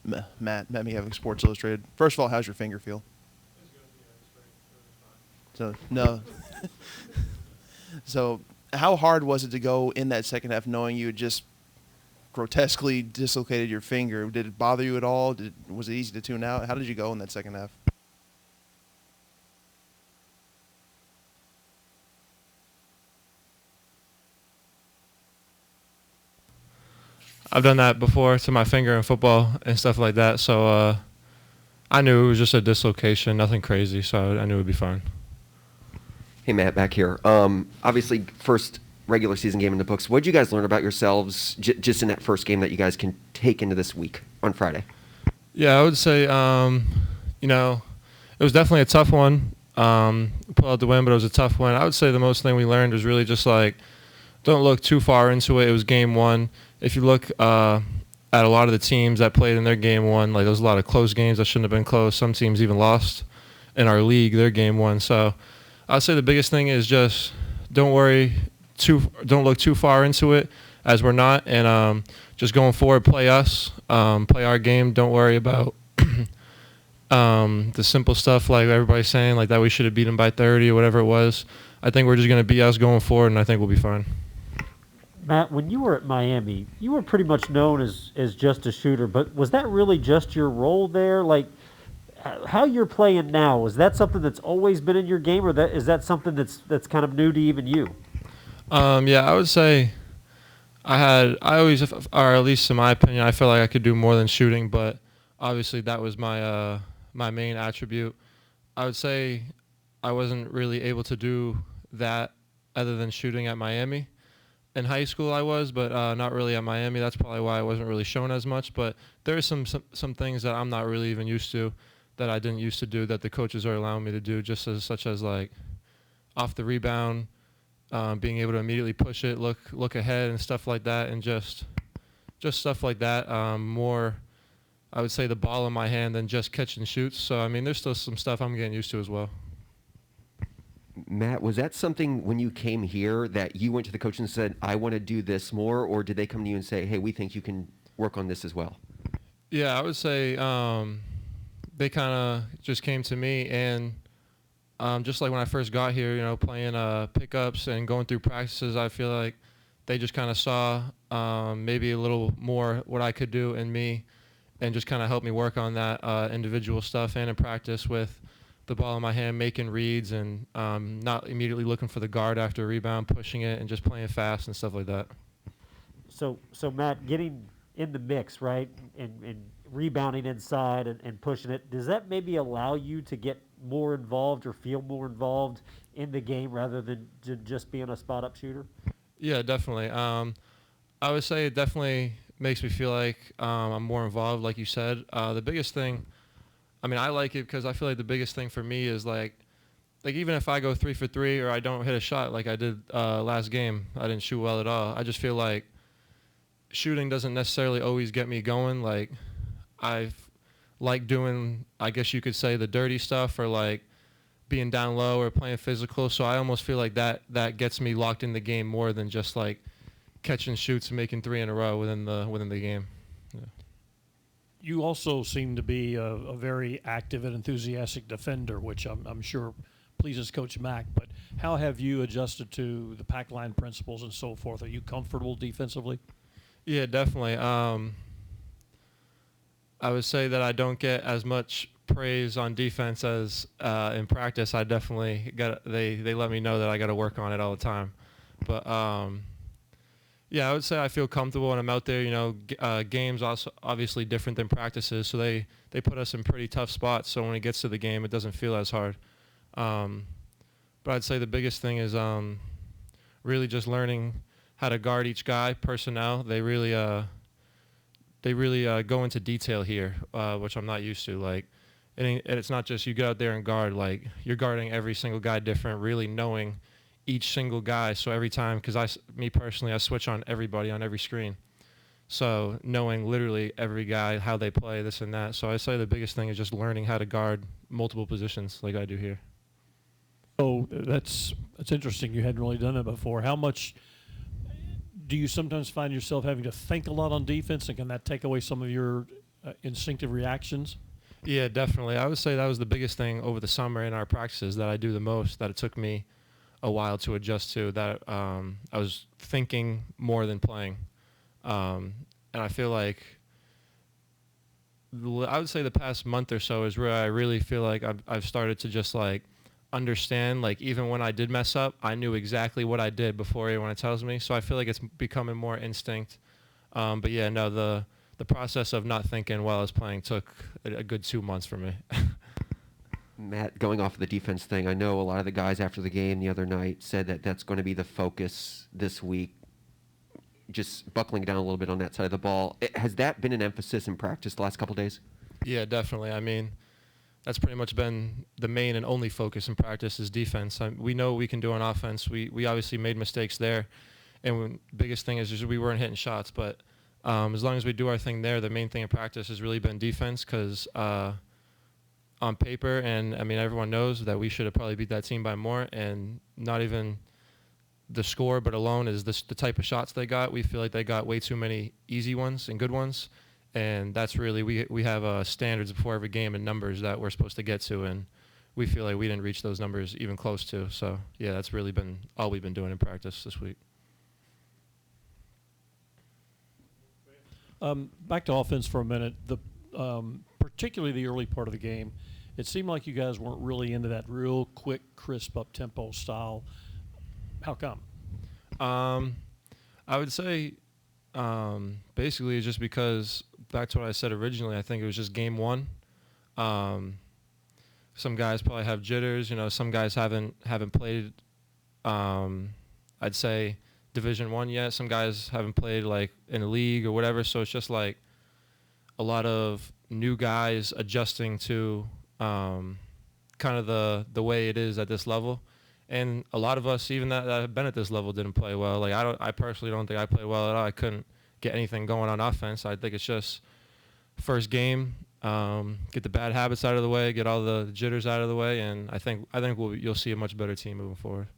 Matt Mihevik, Sports Illustrated. First of all, how's your finger feel? So no. So how hard was it to go in that second half, knowing you had just grotesquely dislocated your finger? Did it bother you at all? Was it easy to tune out? How did you go in that second half? I've done that before to my finger in football and stuff like that. So I knew it was just a dislocation, nothing crazy. So I knew it would be fine. Hey, Matt, back here. Obviously, first regular season game in the books. What did you guys learn about yourselves just in that first game that you guys can take into this week on Friday? Yeah, I would say, it was definitely a tough one. Pull out the win, but it was a tough one. I would say the most thing we learned was really just like, don't look too far into it. It was game one. If you look at a lot of the teams that played in their game one, like there was a lot of close games that shouldn't have been close. Some teams even lost in our league their game one. So I'd say the biggest thing is just don't look too far into it, as we're not, and just going forward, play us, play our game. Don't worry about the simple stuff like everybody's saying, like that we should have beat them by 30 or whatever it was. I think we're just going to be us going forward, and I think we'll be fine. Matt, when you were at Miami, you were pretty much known as just a shooter, but was that really just your role there? Like, how you're playing now, is that something that's always been in your game, or is that something that's kind of new to even you? Yeah, I would say I always, or at least in my opinion, I feel like I could do more than shooting, but obviously that was my main attribute. I would say I wasn't really able to do that other than shooting at Miami. In high school I was, but not really at Miami. That's probably why I wasn't really shown as much. But there are some things that I'm not really even used to, that I didn't used to do, that the coaches are allowing me to do, such as like off the rebound, being able to immediately push it, look ahead and stuff like that, and just stuff like that. More, I would say, the ball in my hand than just catch and shoots. So I mean, there's still some stuff I'm getting used to as well. Matt, was that something when you came here that you went to the coach and said, I want to do this more, or did they come to you and say, hey, we think you can work on this as well? Yeah, I would say they kind of just came to me, and just like when I first got here, playing pickups and going through practices, I feel like they just kind of saw maybe a little more what I could do in me, and just kind of helped me work on that individual stuff, and in practice with the ball in my hand, making reads, and not immediately looking for the guard after a rebound, pushing it, and just playing fast and stuff like that. So Matt, getting in the mix, right, and rebounding inside and pushing it, does that maybe allow you to get more involved or feel more involved in the game rather than just being a spot-up shooter? Yeah, definitely. I would say it definitely makes me feel like I'm more involved, like you said. The biggest thing, I mean, I like it because I feel like the biggest thing for me is like even if I go 3 for 3 or I don't hit a shot like I did last game, I didn't shoot well at all. I just feel like shooting doesn't necessarily always get me going. Like I like doing, I guess you could say, the dirty stuff, or like being down low or playing physical. So I almost feel like that gets me locked in the game more than just like catching shoots and making 3 in a row within the game. Yeah. You also seem to be a very active and enthusiastic defender, which I'm sure pleases Coach Mack. But how have you adjusted to the pack line principles and so forth? Are you comfortable defensively? Yeah, definitely. I would say that I don't get as much praise on defense as in practice. I definitely they let me know that I got to work on it all the time. But yeah, I would say I feel comfortable when I'm out there. Games also obviously different than practices, so they put us in pretty tough spots. So when it gets to the game, it doesn't feel as hard. But I'd say the biggest thing is really just learning how to guard each guy. Personnel, they really go into detail here, which I'm not used to. Like, and it's not just you get out there and guard. Like, you're guarding every single guy different, really knowing each single guy. So every time, because me personally, I switch on everybody on every screen. So knowing literally every guy, how they play, this and that. So I say the biggest thing is just learning how to guard multiple positions like I do here. So that's interesting. You hadn't really done it before. How much do you sometimes find yourself having to think a lot on defense, and can that take away some of your instinctive reactions? Yeah, definitely. I would say that was the biggest thing over the summer in our practices that I do the most, that it took me a while to adjust to, that I was thinking more than playing. And I feel like I would say the past month or so is where I really feel like I've started to just like understand, like even when I did mess up, I knew exactly what I did before anyone tells me. So I feel like it's becoming more instinct. But yeah, no, the process of not thinking while I was playing took a good 2 months for me. Matt, going off of the defense thing, I know a lot of the guys after the game the other night said that that's going to be the focus this week, just buckling down a little bit on that side of the ball. Has that been an emphasis in practice the last couple of days? Yeah, definitely. I mean, that's pretty much been the main and only focus in practice is defense. We know what we can do on offense. We obviously made mistakes there, and the biggest thing is just we weren't hitting shots. But as long as we do our thing there, the main thing in practice has really been defense, because on paper, and I mean everyone knows that we should have probably beat that team by more, and not even the score, but alone is the type of shots they got. We feel like they got way too many easy ones and good ones, and that's really we have standards before every game and numbers that we're supposed to get to, and we feel like we didn't reach those numbers even close to. So yeah, that's really been all we've been doing in practice this week. Back to offense for a minute. Particularly the early part of the game, it seemed like you guys weren't really into that real quick, crisp, up-tempo style. How come? I would say basically it's just because, back to what I said originally, I think it was just game one. Some guys probably have jitters. Some guys haven't played, I'd say, Division I yet. Some guys haven't played like in a league or whatever. So it's just like a lot of new guys adjusting to kind of the way it is at this level. And a lot of us, even that have been at this level, didn't play well. Like I personally don't think I played well at all. I couldn't get anything going on offense. I think it's just first game, get the bad habits out of the way, get all the jitters out of the way, and I think you'll see a much better team moving forward.